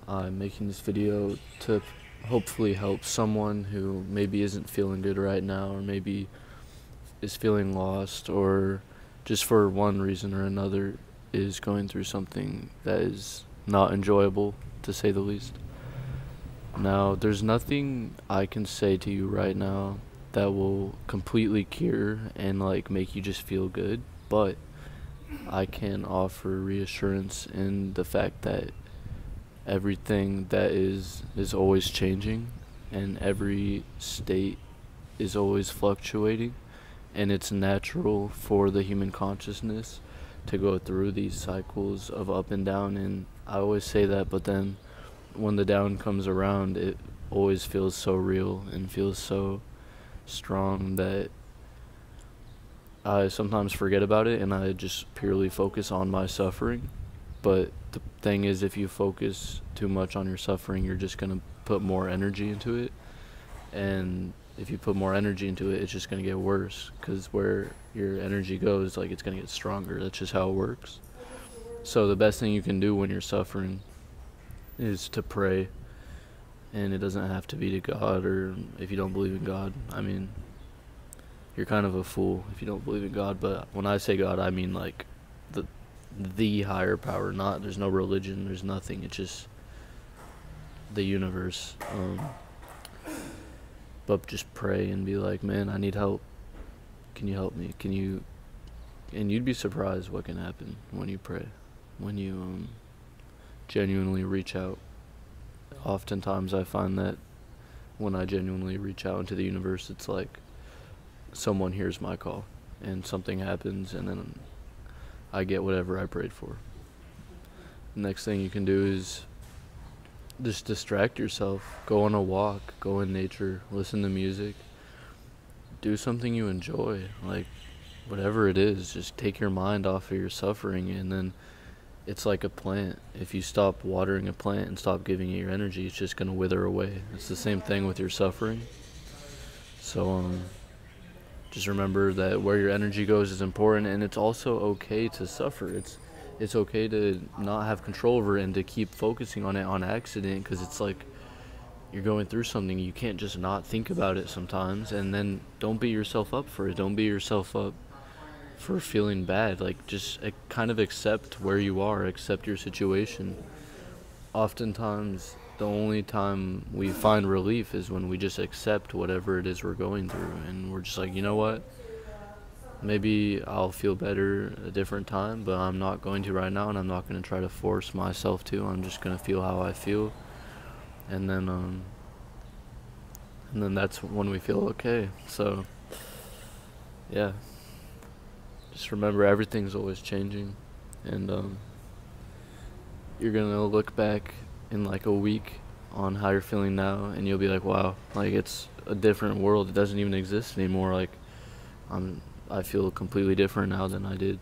I'm making this video to hopefully help someone who maybe isn't feeling good right now, or maybe is feeling lost, or just for one reason or another is going through something that is not enjoyable, to say the least. Now, there's nothing I can say to you right now that will completely cure and make you just feel good, but I can offer reassurance in the fact that everything that is always changing, and every state is always fluctuating, and it's natural for the human consciousness to go through these cycles of up and down. And I always say that, but then when the down comes around, it always feels so real and feels so strong that I sometimes forget about it and I just purely focus on my suffering. But the thing is, if you focus too much on your suffering, you're just going to put more energy into it. And if you put more energy into it, it's just going to get worse, because where your energy goes, it's going to get stronger. That's just how it works. So the best thing you can do when you're suffering is to pray. And it doesn't have to be to God, or if you don't believe in God, I mean, you're kind of a fool if you don't believe in God. But when I say God, I mean the higher power. Not, there's no religion, there's nothing, it's just the universe. But just pray and be like, man, I need help, can you help me, and you'd be surprised what can happen when you pray, when you genuinely reach out. Oftentimes I find that when I genuinely reach out into the universe, it's like someone hears my call and something happens, and then I get whatever I prayed for. The next thing you can do is just distract yourself. Go on a walk, go in nature, listen to music, do something you enjoy, whatever it is. Just take your mind off of your suffering. And then it's like a plant. If you stop watering a plant and stop giving it your energy, it's just going to wither away. It's the same thing with your suffering. So just remember that where your energy goes is important, and it's also okay to suffer. It's okay to not have control over it and to keep focusing on it on accident, because it's like you're going through something. You can't just not think about it sometimes, and then don't beat yourself up for it. Don't beat yourself up for feeling bad. Just kind of accept where you are, accept your situation. Oftentimes, the only time we find relief is when we just accept whatever it is we're going through, and we're just like, you know what? Maybe I'll feel better a different time, but I'm not going to right now, and I'm not going to try to force myself to. I'm just going to feel how I feel, and then that's when we feel okay. So, yeah, just remember everything's always changing, and you're going to look back in a week on how you're feeling now, and you'll be like, wow, it's a different world. It doesn't even exist anymore. I feel completely different now than I did.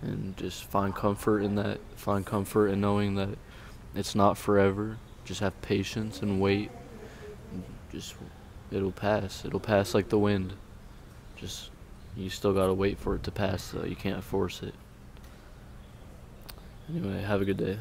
And just find comfort in that. Find comfort in knowing that it's not forever. Just have patience and wait. It'll pass. It'll pass like the wind. You still gotta wait for it to pass, though. You can't force it. Anyway, have a good day.